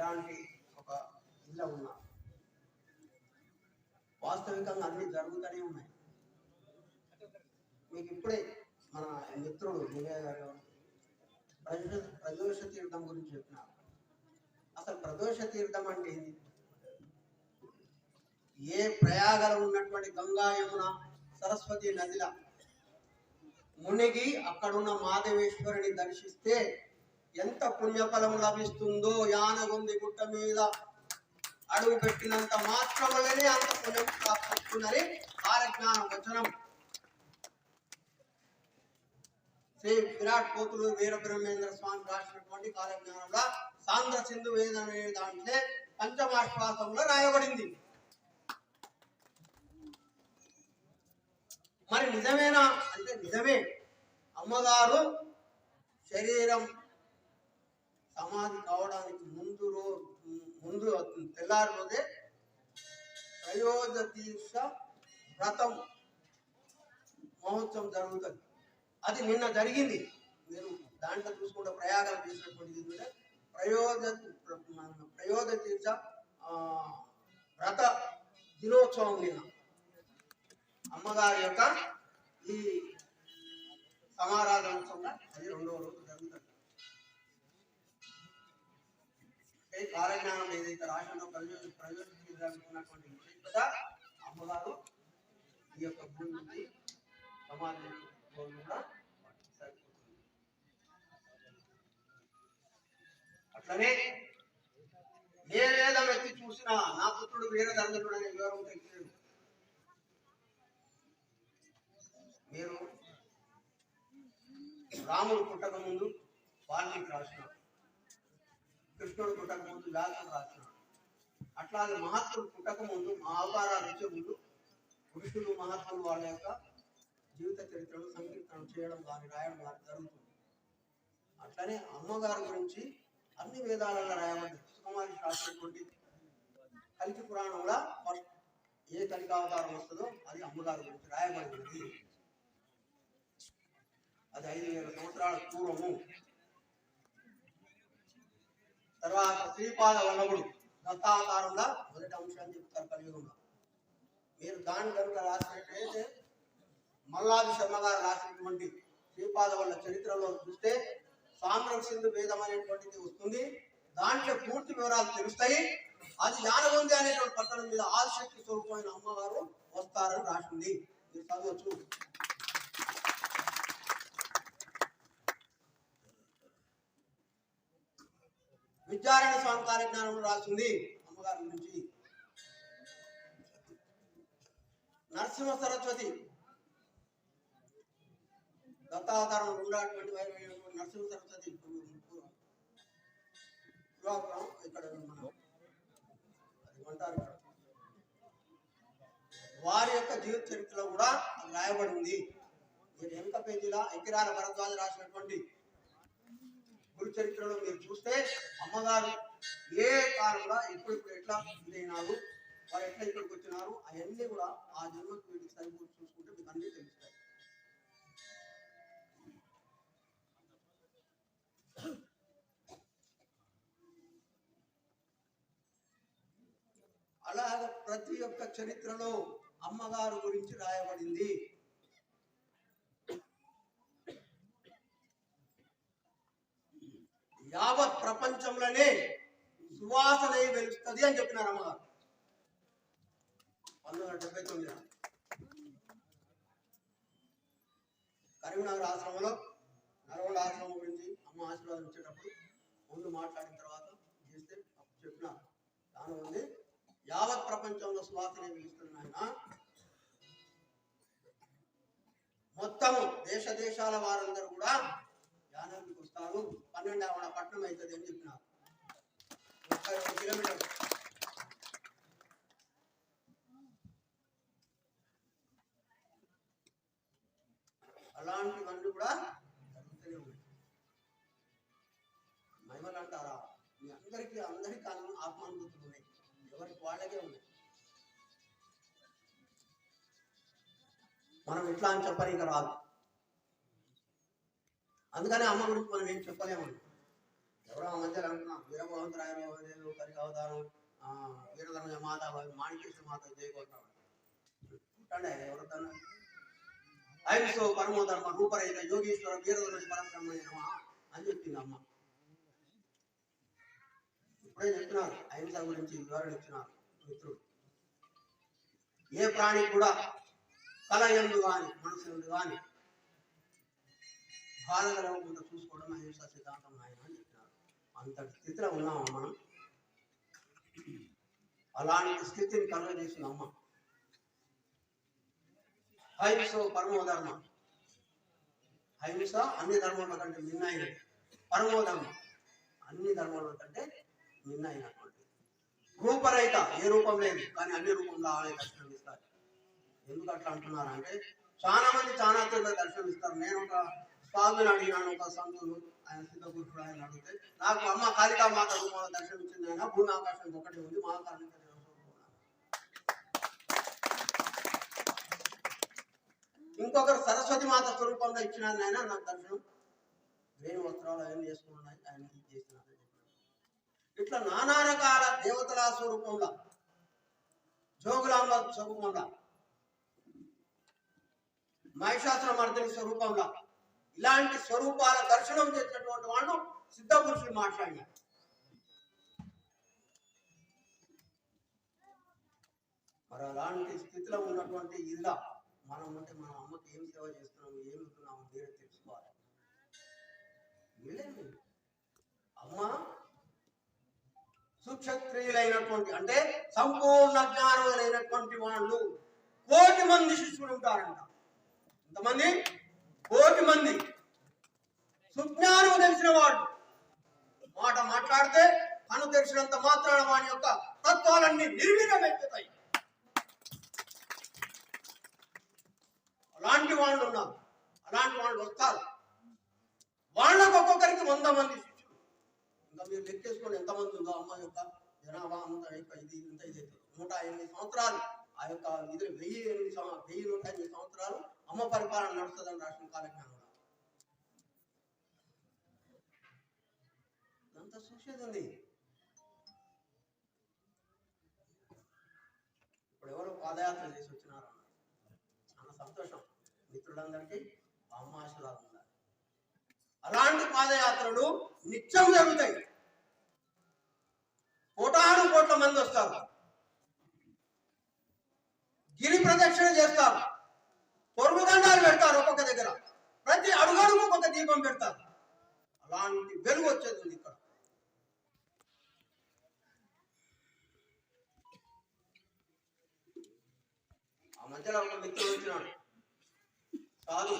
ఇలాంటి ఒక జిల్లా ఉన్నా వాస్తవికంగా అన్ని జరుగుతూనే ఉన్నాయి. మీకు ఇప్పుడే మన మిత్రుడు విజయ్ గారు ప్రదోష తీర్థం గురించి చెప్పినారు. అసలు ప్రదోష తీర్థం అంటే ఏంది? ఏ ప్రయాగలో ఉన్నటువంటి గంగా యమున సరస్వతి నదిల మునిగి అక్కడున్న మాధవేశ్వరుని దర్శిస్తే ఎంత పుణ్యఫలం లభిస్తుందో యానగుంది గుట్ట మీద అడుగు పెట్టినంత మాత్రం వల్లనే అంత పుణ్యం ప్రాప్తిస్తుందని కాలజ్ఞాన వచనం. శ్రీ విరాట్ కోతులు వీరబ్రహ్మేంద్ర స్వామి రాసినటువంటి కాలజ్ఞానంలో సాంద్ర సింధు వేద అనే దాంట్లో పంచమాశ్వాసంలో రాయబడింది. మరి నిజమేనా అంటే నిజమే. అమ్మగారు శరీరం సమాధి కావడానికి ముందు తెల్లారి రోజే త్రయోదశీర్ష వ్రతం మహోత్సవం జరుగుతుంది. అది నిన్న జరిగింది. మీరు దాంట్లో చూసుకుంటే ప్రయాగం చేసినటువంటి త్రయోదశీర్ష వ్రత దినోత్సవం నిన్న అమ్మగారి యొక్క ఈ సమారాధనోత్సవంగా అది 2వ రోజు జరుగుతుంది. కాలజ్ఞానం ఏదైతే రాష్ట్రంలో ప్రయోజనటువంటి విశేషత అమ్మగారు ఈ యొక్క భూమికి సమాధి కూడా సరిపోతుంది. అట్లనే ఏ వేదం ఎత్తి చూసినా నా పుత్రుడు వీరధర్మనుడు అనే వివరం తెలియదు. మీరు రాముడు పుట్టక ముందు వాల్మీకి రాసినాడు, కృష్ణుడు పుట్టక ముందు వ్యాసుడు రాసినాడు. అట్లాగే మహాత్ముడు పుట్టక ముందు మహాభారత ఋషులు పురుషులు మహాత్ములు వాళ్ళ యొక్క జీవిత చరిత్రను సంకీర్తనం చేయడం కానీ రాయడం కానీ జరుగుతుంది. అట్లనే అమ్మగారి గురించి అన్ని వేదాలలో రాయబడింది. సుకుమారి రాసినటువంటి కలికి పురాణంలో ఫస్ట్ ఏ కలికావతారం వస్తుందో అది అమ్మగారి గురించి రాయబడింది. అది 5000 సంవత్సరాల పూర్వము. తర్వాత శ్రీపాద వల్లభుడు దత్తావతారంలో మొదటి అంశాన్ని చెప్తారు కలియుగంలో. మీరు దాని కనుక రాసినట్టయితే మల్లాది శర్మ గారు రాసినటువంటి శ్రీపాద వల్ల చరిత్రలో చూస్తే సాంద్ర సింధు వేదం అనేటువంటిది వస్తుంది. దాంట్లో పూర్తి వివరాలు తెలుస్తాయి. అది యానగుంది అనేటువంటి పట్టణం మీద ఆదిశక్తి స్వరూపమైన అమ్మగారు వస్తారని రాసింది. మీరు చదవచ్చు. విద్యారాయణ స్వామి కాలజ్ఞానం రాసింది అమ్మగారి గురించి. నరసింహ సరస్వతి దత్తావతారం ఉన్నటువంటి నరసింహ సరస్వతి ఇక్కడ అంటారు. వారి యొక్క జీవిత చరిత్రలో కూడా అది రాయబడింది. మీరు వెనుక పేజీలా ఎకిరాల భరద్వాజ రాసినటువంటి గురు చరిత్రలో మీరు చూస్తే అమ్మగారు ఏ కాలంలో ఎప్పుడు ఎట్లా ఇదైనారు, వారు ఎట్లా ఇక్కడికి వచ్చినారు, అవన్నీ కూడా ఆ జన్మకు వీటికి సరిపోయి చూసుకుంటే మీకు అన్నీ తెలుస్తాయి. అలాగే ప్రతి ఒక్క చరిత్రలో అమ్మగారు గురించి రాయబడింది. యావత్ ప్రపంచంలోనే సువాసన వెలుస్తుంది అని చెప్పినారు అమ్మగారు 1979. కరీంనగర్ ఆశ్రమంలో నల్గొండ ఆశ్రమం గురించి అమ్మ ఆశీర్వాదం ఇచ్చేటప్పుడు ముందు మాట్లాడిన తర్వాత చేస్తే చెప్పినారు. దాని ఉంది యావత్ ప్రపంచంలో సువాసన వెలుస్తుంది. ఆయన మొత్తము దేశ దేశాల వారందరూ కూడా యానానికి వస్తారు. 12వ పట్టణం అవుతుంది అని చెప్పినారు. 32 కిలోమీటర్లు. అలాంటివన్నీ కూడా జరుగుతూనే ఉన్నాయి. మహిమలు అంటారా? మీ అందరికీ ఆత్మానుభూతులు ఉన్నాయి. ఎవరికి వాళ్ళకే ఉన్నాయి. మనం ఇట్లా అని చెప్పని ఇంకా రాదు. అందుకనే అమ్మ గురించి మనం ఏం చెప్పలేమండి. ఎవరో ఆ మధ్యలో అంటున్నాం వీరభగవంతరాయలు కరికి అవతారం వీరధర్మ మాత మాణికేశ్వర మాత చేయగలుగుతాం అంటే ఎవరికన్నా అహింసో పరమోధర్మ రూపరహిత యోగీశ్వర వీరధర్మ పరబ్రహ్మ అని చెప్పింది అమ్మ. ఇప్పుడే చెప్తున్నారు అహింస గురించి వివరణ ఇచ్చినారు మిత్రుడు. ఏ ప్రాణి కూడా కళ ఎందు కానీ మనసు ఎందు కానీ బాధ కలగకుండా చూసుకోవడం అహింస సిద్ధాంతం ఆయన అని చెప్పినారు. అంతటి స్థితిలో ఉన్నాం మనం. అలాంటి స్థితిని కలుగజేసిన అమ్మ. అహింస పరమోధర్మ. అహింస అన్ని ధర్మాల కంటే మిన్నైనది. పరమోధర్మ అన్ని ధర్మాల కంటే మిన్నైనటువంటి రూపరహిత, ఏ రూపం లేదు కానీ అన్ని రూపంలో ఆలయ దర్శనం ఇస్తారు. ఎందుకు అట్లా అంటున్నారంటే చాలా మంది చాలా తీరుగా దర్శనం ఇస్తారు. నేను ఒక స్వామిని అడిగినాను, ఒక సంతులు ఆయన సిద్ధ పురుషుడు ఆయన అడిగితే నాకు అమ్మ కాళికా మాత రూపంలో దర్శనం ఇచ్చింది. ఆయన భూమి ఆకాశం ఒకటి ఉంది, మహాకాళిక ఇంకొకరు సరస్వతి మాత స్వరూపంలో ఇచ్చినాను ఆయన నాకు దర్శనం. వేణు వస్త్రాలు అవన్నీ వేసుకున్నాయి ఆయన చేసినాను. ఇట్లా నానా రకాల దేవతల స్వరూపంలో, జోగులాంబ స్వరూపంలో, మహిషాసుర మర్దిని స్వరూపంలో ఇలాంటి స్వరూపాల దర్శనం చేసినటువంటి వాళ్ళు సిద్ధ పురుషులు మాట్లాడినారు. మరి అలాంటి స్థితిలో ఉన్నటువంటి ఇలా మనం ఉంటే మన అమ్మకి ఏం సేవ చేస్తున్నాము, ఏమి ఇస్తున్నాము మీరే తెలుసుకోవాలి. అమ్మ సుక్షత్రియులైనటువంటి అంటే సంపూర్ణ జ్ఞానములైనటువంటి వాళ్ళు 1,000,000 మంది శిష్యులు ఉంటారంట. ఎంతమంది? 1,000,000 మంది. సుజ్ఞానం తెలిసిన వాడు మాట మాట్లాడితే కను తెలిసినంత మాత్రాన వాని యొక్క తత్వాలన్నీ నిర్వీర్యమైపోతాయి. అలాంటి వాళ్ళు ఉన్నారు, అలాంటి వాళ్ళు వస్తారు. వాళ్ళకు ఒక్కొక్కరికి 100 మంది శిష్యులు. ఇంకా మీరు లెక్కేసుకోండి ఎంతమంది ఉందో అమ్మ యొక్క జనాభా అంతా ఇది ఇంత ఇది 108 సంవత్సరాలు ఆ యొక్క ఇది 1108 సంవత్సరాలు అమ్మ పరిపాలన నడుస్తుందని రాష్ట్రం కాలజ్ఞానంలో అంతా చూసేది ఉంది. ఇప్పుడు ఎవరు పాదయాత్ర చేసి వచ్చినారు అన్నారు. చాలా సంతోషం మిత్రులందరికీ అమ్మ ఆశీర్వాదం ఉండాలి. అలాంటి పాదయాత్రలు నిత్యం జరుగుతాయి. 1,000,000 మంది వస్తారు, గిరి ప్రదక్షిణ చేస్తారు, పొరుగుదండాలు పెడతారు, ఒక్కొక్క దగ్గర ప్రతి అడుగడుగు ఒక్కొక్క దీపం పెడతారు. అలాంటి వెలుగు వచ్చేది ఉంది ఇక్కడ. ఆ మధ్యలో ఒక మిత్రుడు వచ్చినాడు కాదు,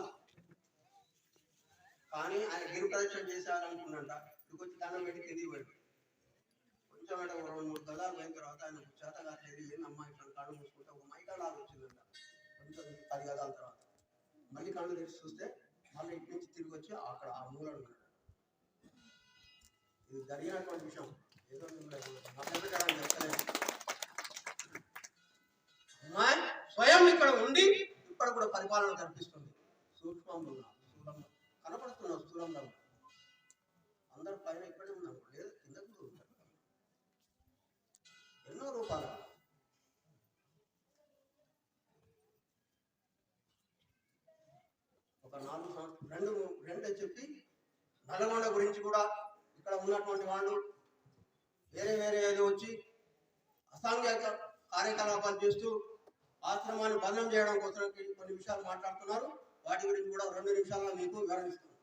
కానీ ఆయన గిరి ప్రదక్షిణ చేసేయాలనుకున్నంట. ఇక్కడికి దండం పెట్టి కిందికి పోయాడు. కొంచెం 2-3 గదాలు పోయిన తర్వాత ఆయన చేత కాలేదు, ఏందమ్మా ఇట్లా కళ్ళు మూసుకుంటే ఒక మైకాలాగా వచ్చిందంట. కొంచెం 10 గదాల తర్వాత మళ్ళీ కళ్ళు తెరిచి చూస్తే మళ్ళీ ఇటు నుంచి తిరిగి వచ్చి అక్కడ ఆ మూలడు ఉన్నాడు. ఇది జరిగినటువంటి విషయం. ఏదో అమ్మాయి స్వయం ఇక్కడ ఉండి ఇక్కడ కూడా పరిపాలన కనిపిస్తుంది. సూక్ష్మంలో కనపడుతున్న స్థూలంలో అందరు పైన ఇక్కడే ఉన్నాం, లేదు కిందకు ఎన్నో రూపాలు. ఒక 4 సంవత్సరాలు రెండు చెప్పి నల్గొండ గురించి కూడా ఇక్కడ ఉన్నటువంటి వాళ్ళు వేరే వేరే ఏదో వచ్చి అసాంఘిక కార్యకలాపాలు చేస్తూ ఆశ్రమాన్ని బంధం చేయడం కోసం కొన్ని విషయాలు మాట్లాడుతున్నారు. వాటి గురించి కూడా 2 నిమిషాల్లో మీకు వివరణిస్తున్నారు.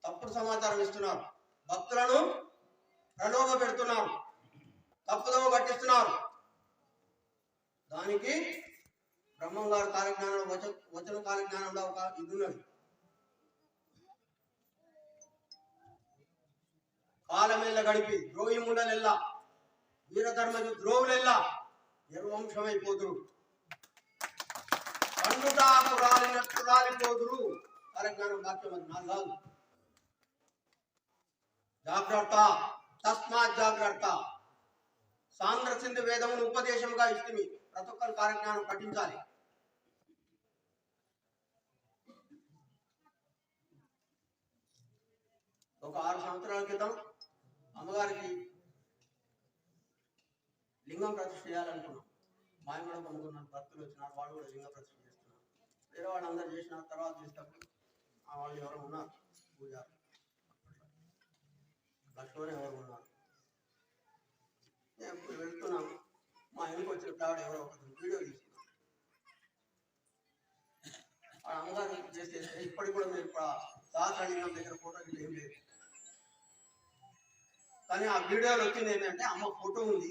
తప్పుడు సమాచారం ఇస్తున్నారు, భక్తులను ప్రలోభ పెడుతున్నారు, తప్పుదోవ పట్టిస్తున్నారు. దానికి బ్రహ్మం గారి కాలజ్ఞానం వచన కాలజ్ఞానంలో ఒక ఇది ఉన్నది. కాలమేళ్ళ గడిపి ద్రోహి ముండలెల్లా వీరధర్మజు ద్రోవులెల్లా నిర్వంశమైపోదురు, పండుటాకు రాలినట్టు రాలిపోదురు. కాలజ్ఞానం వాక్యం అది 4. జాగ్రత్త, తస్మాత్ జాగ్రత్త. సాంద్ర సింధు వేదమును ఉపదేశంగా ఇస్తుంది. ప్రతి ఒక్కరు కాలజ్ఞానం పఠించాలి. ఒక 6 సంవత్సరాల క్రితం అమ్మగారికి లింగం ప్రతిష్ఠ చేయాలనుకున్నాం. మా ఆయన కూడా కొంతమంది భక్తులు వచ్చినారు, వాళ్ళు కూడా లింగ ప్రతిష్ఠ చేస్తున్నారు. వేరే వాళ్ళు అందరూ చేసిన తర్వాత చేసేటప్పుడు వాళ్ళు ఎవరు ఉన్నారు, పూజారు లక్ష్మణ్ ఎవరు ఉన్నారు. నేను ఇప్పుడు వెళ్తున్నాను, మా ఇంటికి వచ్చిన కాబట్టి ఎవరో ఒక వీడియో తీసుకున్నాను. ఆ అమ్మగారు చేసేస్తే ఇప్పటికి కూడా మీరు సహస్రలింగం దగ్గర ఫోటో ఏం లేదు. కానీ ఆ వీడియోలో వచ్చింది ఏంటంటే అమ్మ ఫోటో ఉంది,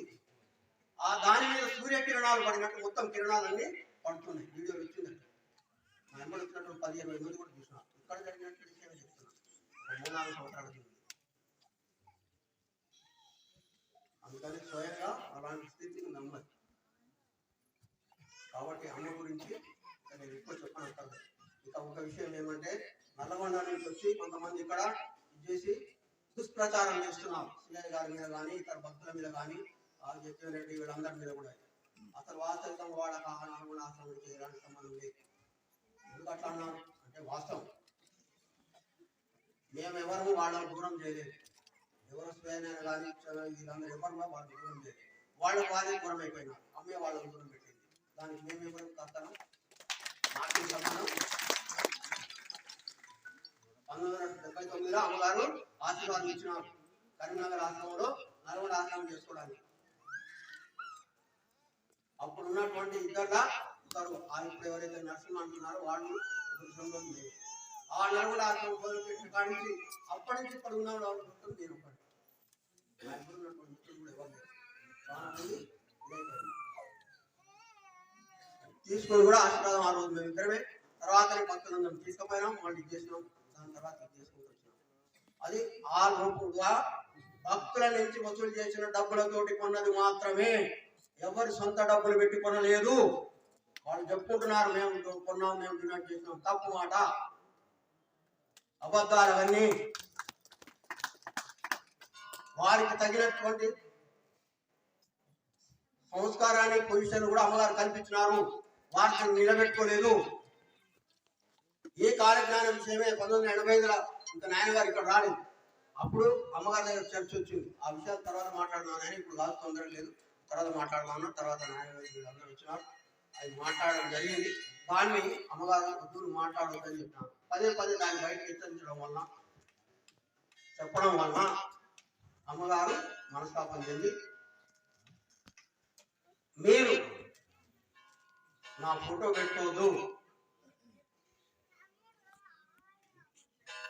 ఆ దాని మీద సూర్యకిరణాలు పడినట్టు మొత్తం కిరణాలన్నీ పడుతున్నాయి. వీడియోలు వచ్చిందంటే మా అమ్మడు వచ్చినట్టు 15-20 మంది కూడా చూసినా. ఇక్కడ జరిగినట్టు విషయం చెప్తున్నా, 3-4 సంవత్సరాల కింద. అందుకని స్వయంగా అలాంటి స్థితిని నమ్మదు. కాబట్టి అమ్మ గురించి నేను ఎక్కువ చెప్పనక్కర్లేదు. ఇక ఒక విషయం ఏమంటే, నల్లగొండ నుంచి వచ్చి కొంతమంది ఇక్కడ చేసి దుష్ప్రచారం చేస్తున్నారు. సిఐ గారి మీద కానీ ఇతర భక్తుల మీద కానీ, జగన్ రెడ్డి వీళ్ళందరి మీద కూడా. అసలు వాస్తవికంగా వాళ్ళకి నల్గొండ ఆశ్రమం చేయడానికి సంబంధం లేదు. ఎందుకు అట్లా అన్నారు అంటే వాస్తవం. మేమెవరము వాళ్ళని దూరం చేయలేదు. ఎవరు స్వయనైనా కానీ వీళ్ళందరూ ఎవరు వాళ్ళని దూరం చేయలేదు. వాళ్ళే దూరం అయిపోయినారు. అమ్మే వాళ్ళని దూరం పెట్టింది. దానికి మేమెవరు కర్తనం, మాకు సంబంధం. 1979లో అమ్మగారు ఆశీర్వాదం ఇచ్చినారు కరీంనగర్ ఆశ్రమంలో నల్గొండ ఆశ్రమం చేసుకోవడానికి. అప్పుడు ఉన్నటువంటి ఇద్దరు ఇప్పుడు ఎవరైతే నర్సులు అంటున్నారో వాళ్ళు ఆ నల్గొండ ఆశ్రమం మొదలుపెట్టిన కాడి నుంచి అప్పటి నుంచి ఇక్కడ ఉన్న వాళ్ళు నేను ఒకటి. ఇప్పుడు ఉన్నటువంటి మిత్రులు కూడా ఎవరు చాలా మంది తీసుకొని కూడా ఆశీర్వాదం ఆ రోజు మేము ఇద్దరమే. తర్వాత భక్తులందరం తీసుకుపోయినాం, మళ్ళీ చేసినాం. దాని తర్వాత చేసుకుంటూ వచ్చినాం. అది ఆ రూపంగా భక్తుల నుంచి వసూలు చేసిన డబ్బులతోటి కొన్నది మాత్రమే. ఎవరు సొంత డబ్బులు పెట్టి కొనలేదు. వాళ్ళు చెప్పుకుంటున్నారు మేము కొన్నాం, మేము డిమాండ్ చేసినాం. తప్పు మాట, అబద్ధాలు అవన్నీ. వారికి తగినటువంటి సంస్కారాన్ని పొజిషన్ కూడా అమ్మగారు కల్పించినారు. వాటిని నిలబెట్టుకోలేదు. ఏ కాలజ్ఞాన విషయమే 1985లో ఇంకా నాయనగారు ఇక్కడ రాలేదు. అప్పుడు అమ్మగారి దగ్గర చర్చ వచ్చింది. ఆ విషయాలు తర్వాత మాట్లాడుతున్నాను అని ఇప్పుడు కాదు, తొందర లేదు, తర్వాత మాట్లాడుతున్నాను. తర్వాత నాయనగారు అందరూ వచ్చినారు, అది మాట్లాడడం జరిగింది. దాన్ని అమ్మగారు వద్దు మాట్లాడవద్దని చెప్పినారు. పదే దాన్ని బయటకు హెచ్చరించడం వల్ల, చెప్పడం వల్ల అమ్మగారు మనస్తాపం చెంది మీరు నా ఫోటో పెట్టుకోవద్దు,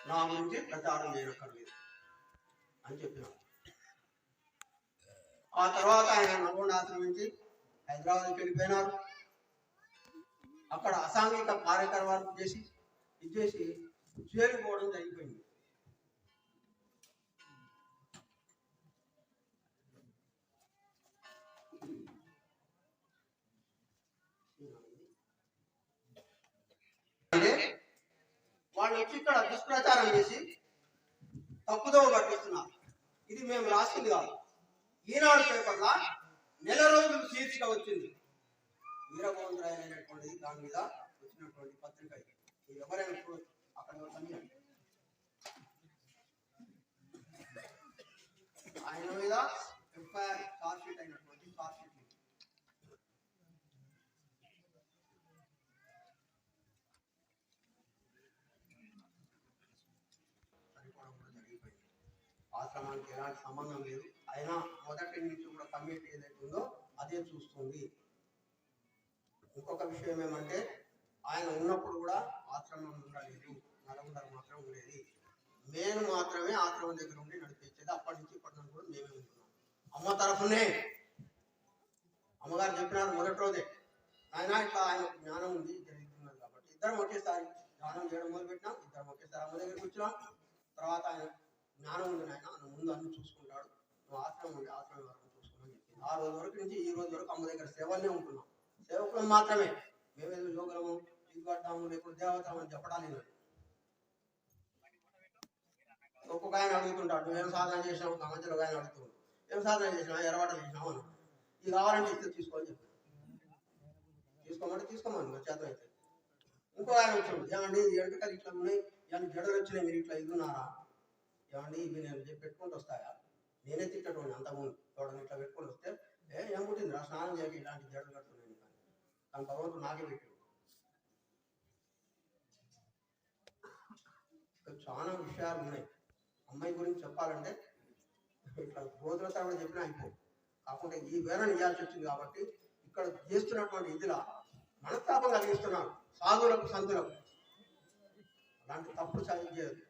నా గురించి ప్రచారం చేయనక్కర్లేదు అని చెప్పినారు. ఆ తర్వాత ఆయన నల్గొండ ఆశ్రమం నుంచి హైదరాబాద్కి వెళ్ళిపోయినారు. అక్కడ అసాంఘిక కార్యక్రమాలు చేసి చేరుకోవడం జరిగిపోయింది. వాళ్ళు వచ్చి ఇక్కడ దుష్ప్రచారం చేసి తప్పుదోవ పట్టిస్తున్నారు. ఇది మేము రాసింది కాదు. ఈనాడు పేపర్లో నెల రోజులు శీర్షిక వచ్చింది. వీరభద్రాయ అనేటువంటిది దాని మీద వచ్చినటువంటి పత్రిక. ఎవరైనా అక్కడ ఆయన మీద ఎఫ్ఐఆర్ చార్జ్ షీట్ అయినటువంటి చార్జ్ షీట్ సరిపోవడం కూడా జరిగిపోయింది. ఆశ్రమానికి ఎలాంటి సంబంధం లేదు. అయినా మొదటి నుంచి కూడా కమిటీ ఏదైతే ఉందో అదే చూస్తుంది. ఇంకొక విషయం ఏమంటే, ఆయన ఉన్నప్పుడు కూడా ఆశ్రమం ఉండలేదు, నల్గొండ మాత్రం ఉండేది. నేను మాత్రమే ఆశ్రమం దగ్గర ఉండి నడిపించేది. అప్పటి నుంచి ఇప్పటి నుంచి కూడా మేమే ఉంటున్నాం. అమ్మ తరఫునే అమ్మగారు చెప్పినారు మొదటి రోజే, ఆయన ఇట్లా ఆయన జ్ఞానం ఉంది జరుగుతున్నది కాబట్టి ఇద్దరం ఒకేసారి ధ్యానం చేయడం మొదలుపెట్టినాం. ఇద్దరం ఒకేసారి అమ్మ దగ్గరికి వచ్చినాం. తర్వాత ఆయన జ్ఞానం ఉంది, ఆయన ముందు అన్ని చూసుకుంటాడు, నువ్వు ఆశ్రమం ఉండి ఆశ్రమం వరకు చూసుకోమని చెప్పింది. ఆ రోజు వరకు నుంచి ఈ రోజు వరకు అమ్మ దగ్గర సేవలనే ఉంటున్నాం. సేవకులం మాత్రమే. మేమేదో యోగము ఇది పడ్డాము లేకపోతే దేవతము అని చెప్పడానికి. ఒక్కొక్క ఆయన అడుగుతుంటాడు, నువ్వేం సాధన చేసినావు? నా మధ్యలో ఆయన అడుగుతున్నాడు, ఏం సాధన చేసినావు? ఎరవాట చేసినావు అన్నాడు. ఇది కావాలంటే ఇస్తే తీసుకోని చెప్పాను. తీసుకోమని మరి చేత అయితే. ఇంకో ఆయన వచ్చాడు, ఏమండి ఎంటకలు ఇట్లా ఉన్నాయి, ఇవన్నీ జడలు వచ్చినాయి, మీరు ఇట్లా ఇస్తున్నారా? ఏమండి ఇవి నేను పెట్టుకుంటూ వస్తాయా? నేనే తిట్టడం అంతకుముందు చూడండి ఇట్లా పెట్టుకొని వస్తే ఏం పుట్టింది రా స్నానం చేయక ఇలాంటి జడలు కడుతున్నాను కానీ భగవంతుడు నాకే పెట్టాడు. చాలా విషయాలు ఉన్నాయి. అమ్మాయి గురించి చెప్పాలంటే ఇట్లా రోజుల తరబడి చెప్పినా అయిపో. కాకుండా ఈ వేరని ఇవ్వాల్సి వచ్చింది కాబట్టి ఇక్కడ చేస్తున్నటువంటి ఇదిలా మనస్తాపం కలిగిస్తున్నారు సాధువులకు సంతులకు. అలాంటి తప్పు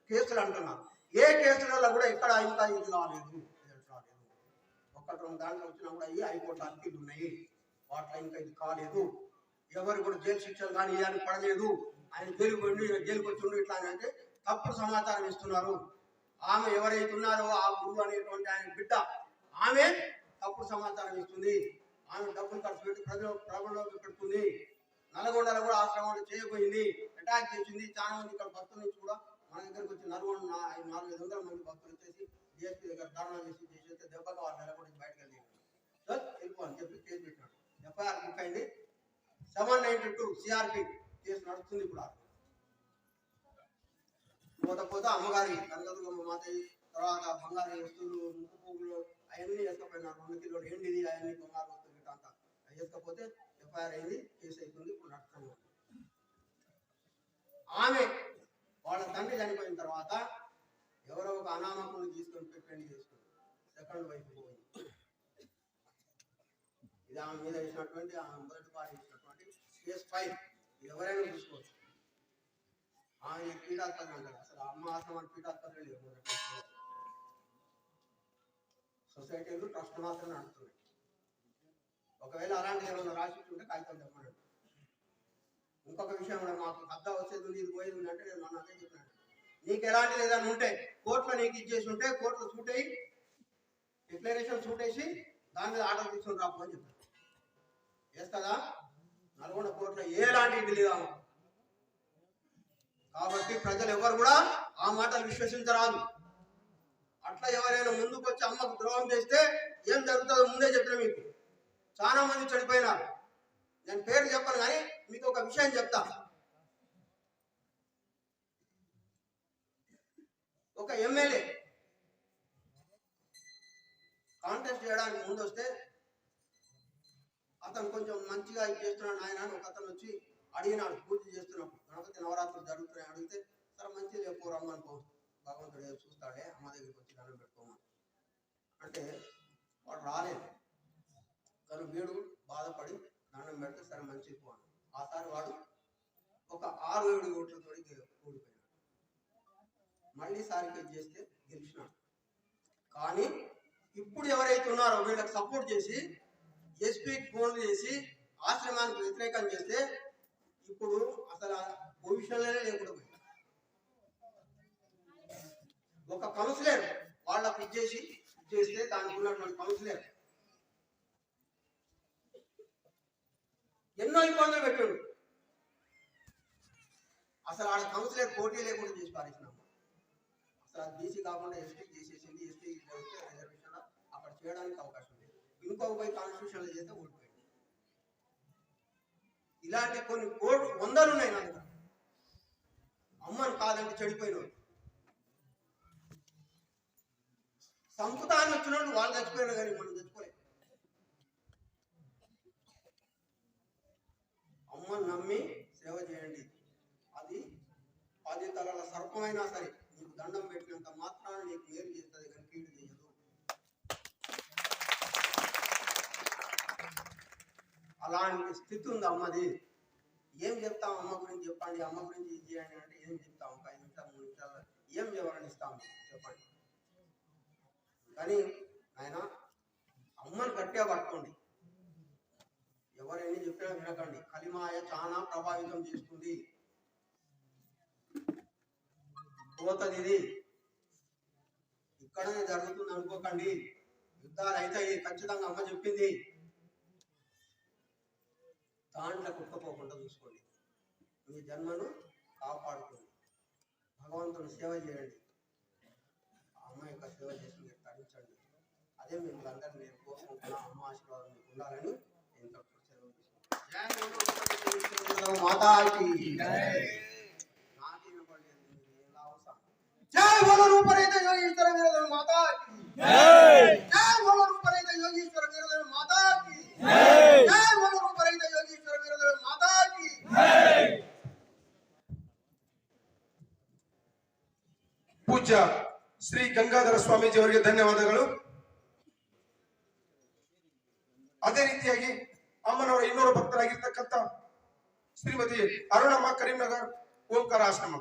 కేసులు అంటున్నారు. ఏ కేసులలో కూడా ఇక్కడ ఇంకా ఇది రాలేదు, ఒక్కటి రెండు దాంట్లో వచ్చినా కూడా ఈ హైకోర్టు అప్పీలు ఉన్నాయి, వాటిలో ఇంకా ఇది కాలేదు. ఎవరు కూడా జైలు శిక్షలు కానీ ఇవన్నీ పడలేదు. ఆయన జైలుకు వచ్చి ఇట్లా అంటే తప్పుడు సమాచారం ఇస్తున్నారు. ఆమె ఎవరైతే ఉన్నారో ఆ గురువు అనేటువంటి ఆయన బిడ్డ ఆమె తప్పుడు సమాచారం ఇస్తుంది. ఆమె డబ్బులు ఖర్చు పెట్టి ప్రభుత్వంలోకి పెడుతుంది. నల్గొండలో కూడా ఆశ్రమంలో చేయబోయింది, అటాక్ చేసింది. చాలా మంది ఇక్కడ భక్తుల నుంచి కూడా మన దగ్గరికి వచ్చి 400-500 మంది భక్తులు వచ్చేసి డిఎస్పీ దగ్గర ధర్నా చేసేస్తే దెబ్బగా వాళ్ళు నెలకొండి బయటకు వెళ్ళిపో అని చెప్పి కేసు పెట్టినాడు. ఎఫ్ఐఆర్ బుక్ అయింది. 792 సిఆర్పి కేసు నడుస్తుంది. ఇప్పుడు పోతే అమ్మగారి కనకదుర్గమ్మ మాతయ్య తర్వాత బంగారు వస్తువులు ముక్కు పువ్వులు అవన్నీ వేసుకపోయినారు. 2 కిలోలు ఏంటిది అవన్నీ బంగారు వస్తువులు అంతా వేసుకపోతే ఎఫ్ఐఆర్ అయింది, కేసు అవుతుంది. ఇప్పుడు నడుస్తుంది. ఆమె వాళ్ళ తండ్రి చనిపోయిన తర్వాత ఎవరో ఒక అనామకులు తీసుకొని పెళ్లి చేసుకుంది. సెకండ్ వైఫ్ పోయింది. ఇది ఆమె మీద వేసినటువంటి ఆమె మొదటి భార్య వేసినటువంటి కేసు 5. ఎవరైనా చూసుకోవచ్చు. ఆమె పీఠాస్పత్రి అంటారు. అసలు అమ్మ ఆశ్రమాన్ని పీఠాస్పత్రి లేదు. సొసైటీలు ట్రస్ట్ మాత్రం నడుస్తున్నాయి. ఒకవేళ అలాంటి ఏమైనా రాసి ఉంటే కాగితం చెప్పండి. ఇంకొక విషయం కూడా మాకు అద్దా వచ్చేది ఉంది, ఇది పోయేది ఉంది అంటే నేను మొన్న అదే చెప్పినాను. నీకు ఎలాంటిది ఏదైనా ఉంటే కోర్టులో నీకు ఇచ్చేసి ఉంటే కోర్టులో సూట్ అయ్యి డిక్లరేషన్ సూట్ వేసి దాని మీద ఆర్డర్ తీసుకొని రాపు అని చెప్పాను. వేస్తుందా? నల్గొండ కోర్టులో ఎలాంటి ఇది లేదా. కాబట్టి ప్రజలు ఎవరు కూడా ఆ మాటలు విశ్వసించరాదు. అట్లా ఎవరైనా ముందుకు వచ్చి అమ్మకు ద్రోహం చేస్తే ఏం జరుగుతుందో ముందే చెప్పిన. మీకు చాలా మంది చనిపోయినారు. నేను పేరు చెప్పను కానీ మీకు ఒక విషయం చెప్తా. ఒక ఎమ్మెల్యే కాంటెస్ట్ చేయడానికి ముందు వస్తే అతను కొంచెం మంచిగా చేస్తున్నాడు ఆయన అని ఒక అతను వచ్చి అడిగినాడు. పూజ చేస్తున్నప్పుడు గణపతి నవరాత్రులు జరుగుతున్నాయి అడిగితే సరే మంచిది ఎక్కువ రమ్మనుకో, భగవంతుడు చూస్తాడే, అమ్మ దగ్గరికి వచ్చి దండం పెట్టుకోమని అంటే వాడు రాలేదు. తను వీడు బాధపడి దండం పెడితే సరే మంచిది పోను. ఆసారి వాడు ఒక 6-7 ఓట్లతో ఓడిపోయాడు. మళ్ళీ సారికి చేస్తే గెలిచినాడు. కానీ ఇప్పుడు ఎవరైతే ఉన్నారో వీళ్ళకి సపోర్ట్ చేసి ఎస్పీకి ఫోన్లు చేసి ఆశ్రమానికి వ్యతిరేకం చేస్తే ఇప్పుడు అసలు పొజిషన్లోనే లేకుండా పోయింది. ఒక కౌన్సిలర్ వాళ్ళకు చేస్తే దానికి ఉన్నటువంటి కౌన్సిలర్ ఎన్నో ఇబ్బందులు పెట్టాడు. అసలు ఆడ కౌన్సిలర్ పోటీ లేకుండా చేసి పారేసినాము. అసలు బీసీ కాకుండా ఎస్టీకి చేసేసింది. ఎస్టీ రిజర్వేషన్ అక్కడ చేయడానికి అవకాశం లేదు. ఇంకొక పోయి కాన్స్టిట్యూషన్లో చేస్తే ఓడిపోయింది. ఇలాంటి కొన్ని వందలు ఉన్నాయి నా దగ్గర. అమ్మను కాదంటే చెడిపోయిన సంపుతాన్ని వచ్చిన వాళ్ళు చచ్చిపోయినా కానీ మనం చచ్చిపోలేదు. అమ్మను నమ్మి సేవ చేయండి. అది 10 తలల సర్పమైనా సరే నీకు దండం పెట్టినంత మాత్రాన్ని నీకు మేలు చేస్తుంది కానీ కీడు చేయదు. అలాంటి స్థితి ఉంది అమ్మది. ఏం చెప్తాం అమ్మ గురించి? చెప్పండి అమ్మ గురించి ఇది చేయండి అంటే ఏం చెప్తాం? ఒక 5 నిమిషాలు 3 నిమిషాలు ఏం వివరణిస్తాం చెప్పండి. కానీ ఆయన అమ్మని గట్టిగా పట్టుకోండి. ఎవరైనా చెప్పినా వినకండి. కలిమాయ చాలా ప్రభావితం చేస్తుంది. పోతుంది. ఇది ఇక్కడనే జరుగుతుంది అనుకోకండి. యుద్ధాలు అయితే ఖచ్చితంగా అమ్మ చెప్పింది. దాంట్లో కుట్టుకోకుండా చూసుకోండి. మీ జన్మను కాపాడుకోండి. భగవంతుని సేవ చేయండి. అమ్మ యొక్క సేవ చేసి మీరు తరించండి. అదే మిమ్మల్ని అందరినీ నేను కోరుకుంటున్నా. అమ్మ ఆశీర్వాదం మీకు ఉండాలని ఎంతో మాతాకి నాకేం పడలేదు. జై बोलो रूपरहित योगीश्वर वीरधर माता की जय बोलो रूपरहित योगीश्वर वीरधर माता की जय बोलो रूपरहित योगीश्वर वीरधर माता की ಪೂಜ್ಯ ಶ್ರೀ ಗಂಗಾಧರ ಸ್ವಾಮೀಜಿ ಅವರಿಗೆ ಧನ್ಯವಾದಗಳು. ಅದೇ ರೀತಿಯಾಗಿ ಅಮ್ಮನವರ ಇನ್ನೂರು ಭಕ್ತರಾಗಿರ್ತಕ್ಕಂಥ ಶ್ರೀಮತಿ ಅರುಣಮ್ಮ ಕರೀಂನಗರ್ ಓಂಕಾರ ಆಶ್ರಮ.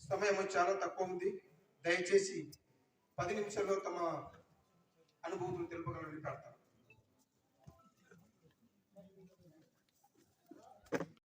సమయం చాలా తక్కువ ఉంది. దయచేసి 10 నిమిషాల్లో తమ అనుభూతులు తెలుపగలని ప్రార్థన.